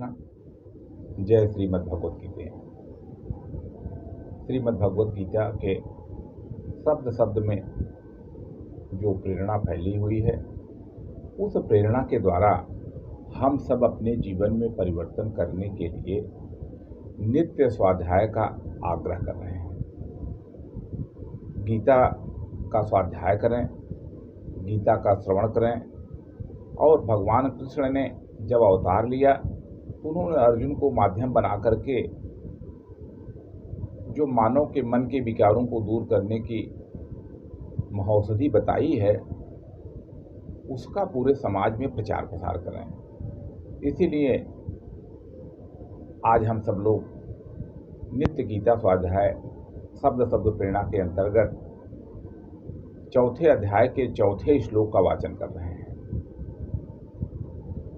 प्रार्थना। जय श्रीमद् भगवत गीता। श्रीमद् भगवत गीता के शब्द शब्द में जो प्रेरणा फैली हुई है, उस प्रेरणा के द्वारा हम सब अपने जीवन में परिवर्तन करने के लिए नित्य स्वाध्याय का आग्रह कर रहे हैं। गीता का स्वाध्याय करें, गीता का श्रवण करें। और भगवान कृष्ण ने जब अवतार लिया तो उन्होंने अर्जुन को माध्यम बना करके जो मानव के मन के विकारों को दूर करने की महौषधि बताई है, उसका पूरे समाज में प्रचार प्रसार करें। इसीलिए आज हम सब लोग नित्य गीता स्वाध्याय शब्द शब्द प्रेरणा के अंतर्गत चौथे अध्याय के चौथे श्लोक का वाचन कर रहे हैं,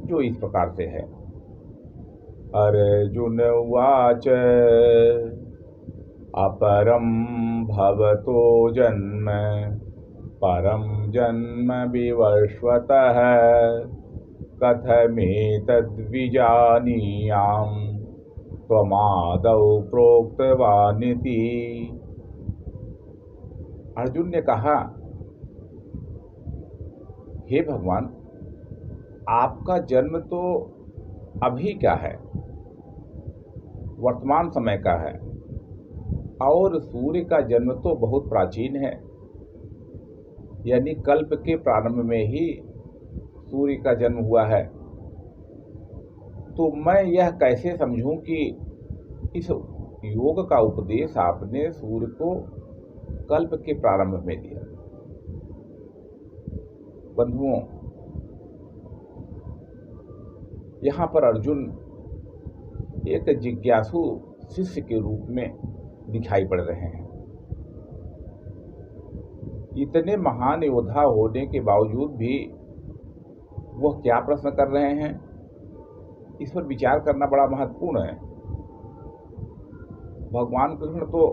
जो इस प्रकार से है। अर्जुन उवाच अपरम भवतो जन्म परम जन्म विवस्वतः कथमेतद्विजानीयाम् त्वमादौ प्रोक्तवानिति। अर्जुन ने कहा, हे भगवान, आपका जन्म तो अभी का है, वर्तमान समय का है, और सूर्य का जन्म तो बहुत प्राचीन है, यानी कल्प के प्रारंभ में ही सूर्य का जन्म हुआ है। तो मैं यह कैसे समझूं कि इस योग का उपदेश आपने सूर्य को कल्प के प्रारंभ में दिया। बंधुओं, यहाँ पर अर्जुन एक जिज्ञासु शिष्य के रूप में दिखाई पड़ रहे हैं। इतने महान योद्धा होने के बावजूद भी वह क्या प्रश्न कर रहे हैं, इस पर विचार करना बड़ा महत्वपूर्ण है। भगवान कृष्ण तो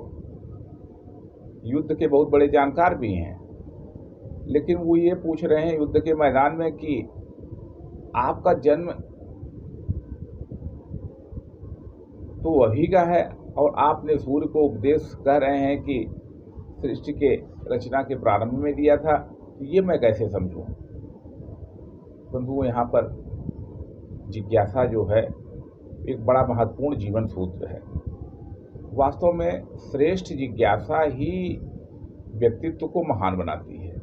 युद्ध के बहुत बड़े जानकार भी हैं, लेकिन वो ये पूछ रहे हैं युद्ध के मैदान में कि आपका जन्म तो अभी का है और आपने सूर्य को उपदेश कह रहे हैं कि सृष्टि के रचना के प्रारंभ में दिया था। ये मैं कैसे समझूं? बंधुओं, यहाँ पर जिज्ञासा जो है एक बड़ा महत्वपूर्ण जीवन सूत्र है। वास्तव में श्रेष्ठ जिज्ञासा ही व्यक्तित्व को महान बनाती है।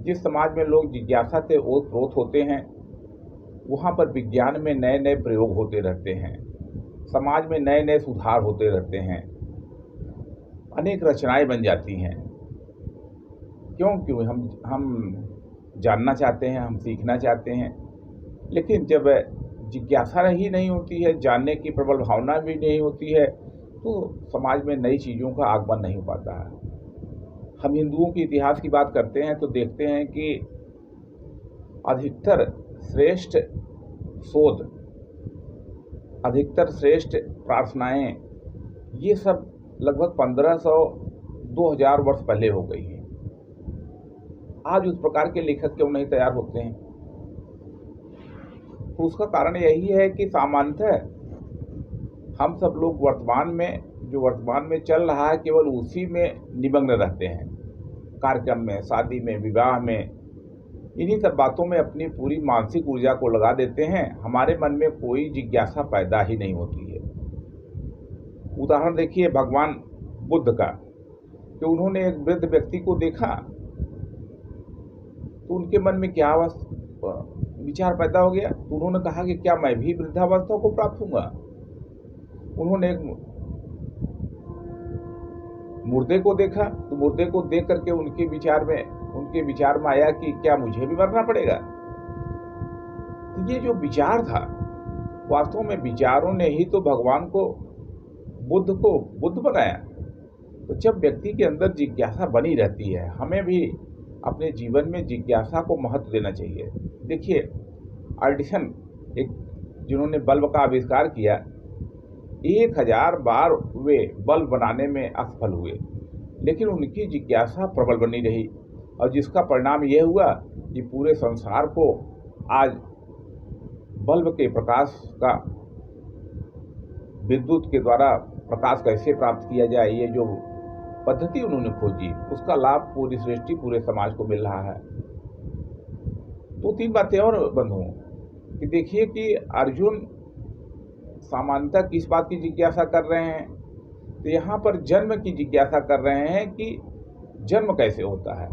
जिस समाज में लोग जिज्ञासा से ओतप्रोत होते हैं, वहाँ पर विज्ञान में नए नए प्रयोग होते रहते हैं, समाज में नए नए सुधार होते रहते हैं, अनेक रचनाएं बन जाती हैं। क्यों हम जानना चाहते हैं, हम सीखना चाहते हैं, लेकिन जब जिज्ञासा ही नहीं होती है, जानने की प्रबल भावना भी नहीं होती है, तो समाज में नई चीज़ों का आगमन नहीं हो पाता है। हम हिंदुओं के इतिहास की बात करते हैं तो देखते हैं कि अधिकतर श्रेष्ठ शोध, अधिकतर श्रेष्ठ प्रार्थनाएं, ये सब लगभग 1500-2000 वर्ष पहले हो गई हैं। आज उस प्रकार के लेखक क्यों नहीं तैयार होते हैं? तो उसका कारण यही है कि सामान्यतः हम सब लोग वर्तमान में चल रहा है, केवल उसी में निमग्न रहते हैं। कार्यक्रम में, शादी में, विवाह में, इन्हीं सब बातों में अपनी पूरी मानसिक ऊर्जा को लगा देते हैं। हमारे मन में कोई जिज्ञासा पैदा ही नहीं होती है। उदाहरण देखिए भगवान बुद्ध का, कि उन्होंने एक वृद्ध व्यक्ति को देखा तो उनके मन में क्या विचार पैदा हो गया, तो उन्होंने कहा कि क्या मैं भी वृद्धावस्था को प्राप्त होऊंगा। उन्होंने एक मुर्दे को देखा तो मुर्दे को देख करके उनके विचार में आया कि क्या मुझे भी मरना पड़ेगा। तो ये जो विचार था, वास्तव में विचारों ने ही तो भगवान को बुद्ध बनाया। तो जब व्यक्ति के अंदर जिज्ञासा बनी रहती है, हमें भी अपने जीवन में जिज्ञासा को महत्व देना चाहिए। देखिए एडिसन, जिन्होंने बल्ब का आविष्कार किया, 1000 बार वे बल्ब बनाने में असफल हुए, लेकिन उनकी जिज्ञासा प्रबल बनी रही, और जिसका परिणाम यह हुआ कि पूरे संसार को आज बल्ब के प्रकाश का विद्युत के द्वारा प्रकाश कैसे प्राप्त किया जाए, ये जो पद्धति उन्होंने खोजी, उसका लाभ पूरी सृष्टि, पूरे समाज को मिल रहा है। तो 3 बातें और बंधुओं कि देखिए कि अर्जुन सामान्यतः किस बात की जिज्ञासा कर रहे हैं, तो यहाँ पर जन्म की जिज्ञासा कर रहे हैं कि जन्म कैसे होता है,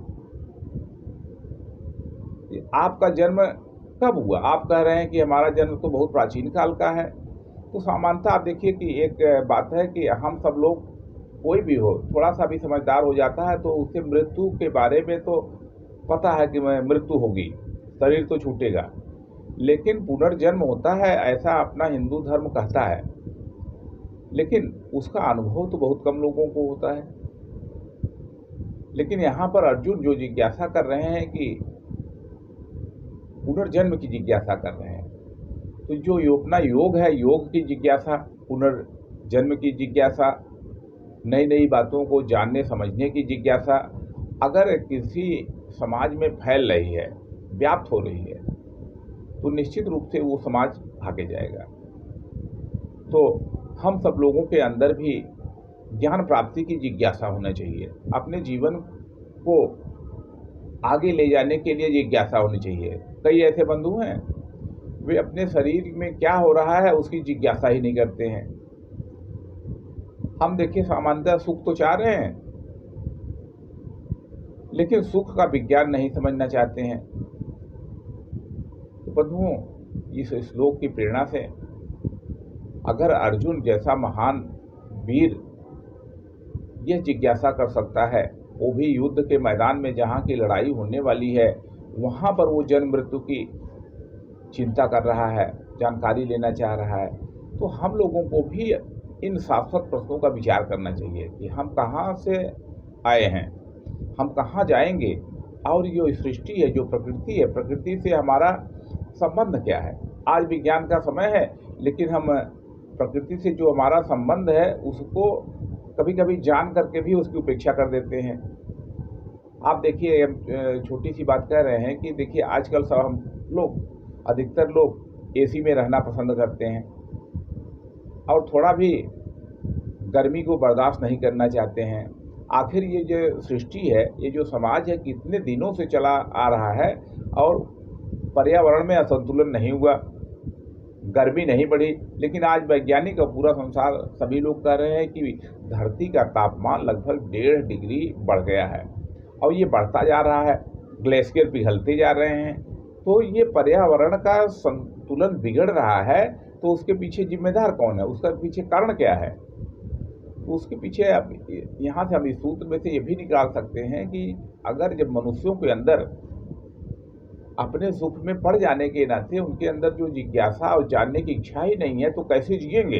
आपका जन्म कब हुआ। आप कह रहे हैं कि हमारा जन्म तो बहुत प्राचीन काल का है। तो सामान्यतः आप देखिए कि एक बात है कि हम सब लोग, कोई भी हो, थोड़ा सा भी समझदार हो जाता है तो उसे मृत्यु के बारे में तो पता है कि मृत्यु होगी, शरीर तो छूटेगा, लेकिन पुनर्जन्म होता है ऐसा अपना हिंदू धर्म कहता है, लेकिन उसका अनुभव तो बहुत कम लोगों को होता है। लेकिन यहाँ पर अर्जुन जो जिज्ञासा कर रहे हैं कि पुनर्जन्म की जिज्ञासा कर रहे हैं, तो जो अपना योग है, योग की जिज्ञासा, पुनर्जन्म की जिज्ञासा, नई नई बातों को जानने समझने की जिज्ञासा अगर किसी समाज में फैल रही है, व्याप्त हो रही है, तो निश्चित रूप से वो समाज आगे जाएगा। तो हम सब लोगों के अंदर भी ज्ञान प्राप्ति की जिज्ञासा होना चाहिए, अपने जीवन को आगे ले जाने के लिए जिज्ञासा होनी चाहिए। कई ऐसे बंधु हैं, वे अपने शरीर में क्या हो रहा है उसकी जिज्ञासा ही नहीं करते हैं। हम देखिए सामान्यतः सुख तो चाह रहे हैं, लेकिन सुख का विज्ञान नहीं समझना चाहते हैं। तो बंधुओं, इस श्लोक की प्रेरणा से अगर अर्जुन जैसा महान वीर यह जिज्ञासा कर सकता है, वो भी युद्ध के मैदान में जहाँ की लड़ाई होने वाली है वहाँ पर वो जन्म मृत्यु की चिंता कर रहा है, जानकारी लेना चाह रहा है, तो हम लोगों को भी इन शाश्वत प्रश्नों का विचार करना चाहिए कि हम कहाँ से आए हैं, हम कहाँ जाएंगे, और जो सृष्टि है, जो प्रकृति है, प्रकृति से हमारा संबंध क्या है। आज विज्ञान का समय है, लेकिन हम प्रकृति से जो हमारा संबंध है उसको कभी कभी जान करके भी उसकी उपेक्षा कर देते हैं। आप देखिए, छोटी सी बात कह रहे हैं कि देखिए आजकल सब हम लोग, अधिकतर लोग एसी में रहना पसंद करते हैं और थोड़ा भी गर्मी को बर्दाश्त नहीं करना चाहते हैं। आखिर ये जो सृष्टि है, ये जो समाज है, कितने दिनों से चला आ रहा है और पर्यावरण में असंतुलन नहीं हुआ, गर्मी नहीं बढ़ी, लेकिन आज वैज्ञानिक और पूरा संसार सभी लोग कह रहे हैं कि धरती का तापमान लगभग 1.5 डिग्री बढ़ गया है और ये बढ़ता जा रहा है, ग्लेशियर पिघलते जा रहे हैं। तो ये पर्यावरण का संतुलन बिगड़ रहा है, तो उसके पीछे जिम्मेदार कौन है, उसका पीछे कारण क्या है। तो उसके पीछे अब यहाँ से हम इस सूत्र में से ये भी निकाल सकते हैं कि अगर जब मनुष्यों के अंदर अपने सुख में पड़ जाने के नाते उनके अंदर जो जिज्ञासा और जानने की इच्छा ही नहीं है, तो कैसे जिएंगे।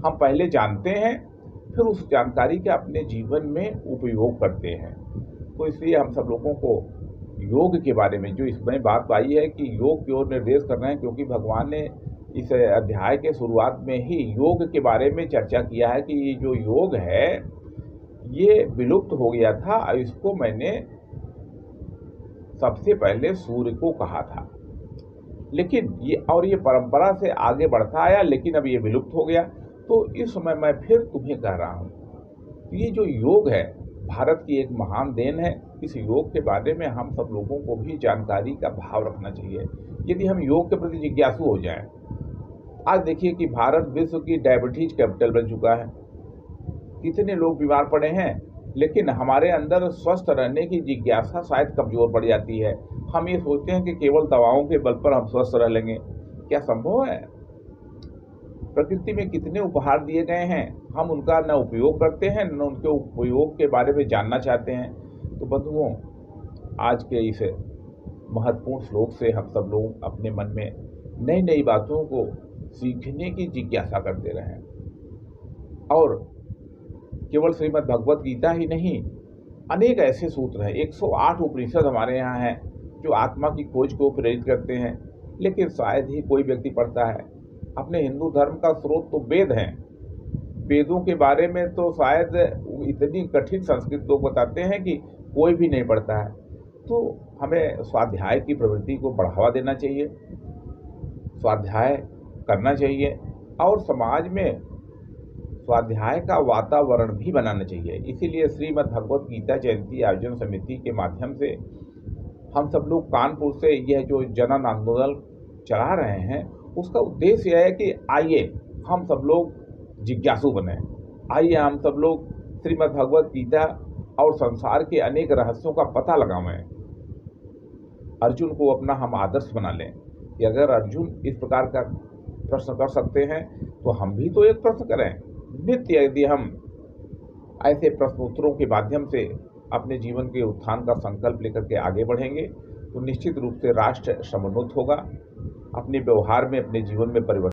हम पहले जानते हैं, फिर उस जानकारी का अपने जीवन में उपयोग करते हैं। तो इसलिए हम सब लोगों को योग के बारे में जो इसमें बात आई है कि योग की ओर निर्देश कर रहे हैं, क्योंकि भगवान ने इस अध्याय के शुरुआत में ही योग के बारे में चर्चा किया है कि ये जो योग है ये विलुप्त हो गया था, इसको मैंने सबसे पहले सूर्य को कहा था, लेकिन ये परंपरा से आगे बढ़ता आया, लेकिन अब ये विलुप्त हो गया। तो इस समय मैं फिर तुम्हें कह रहा हूँ, ये जो योग है भारत की एक महान देन है। इस योग के बारे में हम सब लोगों को भी जानकारी का भाव रखना चाहिए, यदि हम योग के प्रति जिज्ञासु हो जाएं। आज देखिए कि भारत विश्व की डायबिटीज कैपिटल बन चुका है, कितने लोग बीमार पड़े हैं, लेकिन हमारे अंदर स्वस्थ रहने की जिज्ञासा शायद कमजोर पड़ जाती है। हम ये सोचते हैं कि केवल दवाओं के बल पर हम स्वस्थ रह लेंगे, क्या संभव है। प्रकृति में कितने उपहार दिए गए हैं, हम उनका न उपयोग करते हैं, न उनके उपयोग के बारे में जानना चाहते हैं। तो बंधुओं, आज के इस महत्वपूर्ण श्लोक से हम सब लोग अपने मन में नई नई बातों को सीखने की जिज्ञासा करते रहें, और केवल श्रीमद् भगवत गीता ही नहीं, अनेक ऐसे सूत्र हैं, 108 उपनिषद हमारे यहाँ हैं जो आत्मा की खोज को प्रेरित करते हैं, लेकिन शायद ही कोई व्यक्ति पढ़ता है। अपने हिंदू धर्म का स्रोत तो वेद हैं, वेदों के बारे में तो शायद इतनी कठिन संस्कृत लोग बताते हैं कि कोई भी नहीं पढ़ता है। तो हमें स्वाध्याय की प्रवृत्ति को बढ़ावा देना चाहिए, स्वाध्याय करना चाहिए और समाज में स्वाध्याय का वातावरण भी बनाना चाहिए। इसीलिए श्रीमद् भगवत गीता जयंती आयोजन समिति के माध्यम से हम सब लोग कानपुर से यह जो जनन आंदोलन चला रहे हैं, उसका उद्देश्य यह है कि आइए हम सब लोग जिज्ञासु बने, आइए हम सब लोग श्रीमद् भगवत गीता और संसार के अनेक रहस्यों का पता लगावें। अर्जुन को अपना हम आदर्श बना लें कि अगर अर्जुन इस प्रकार का प्रश्न कर सकते हैं तो हम भी तो एक प्रश्न करें। नित्य यदि हम ऐसे प्रश्नोत्तरों के माध्यम से अपने जीवन के उत्थान का संकल्प लेकर के आगे बढ़ेंगे तो निश्चित रूप से राष्ट्र समुन्नत होगा, अपने व्यवहार में, अपने जीवन में परिवर्तन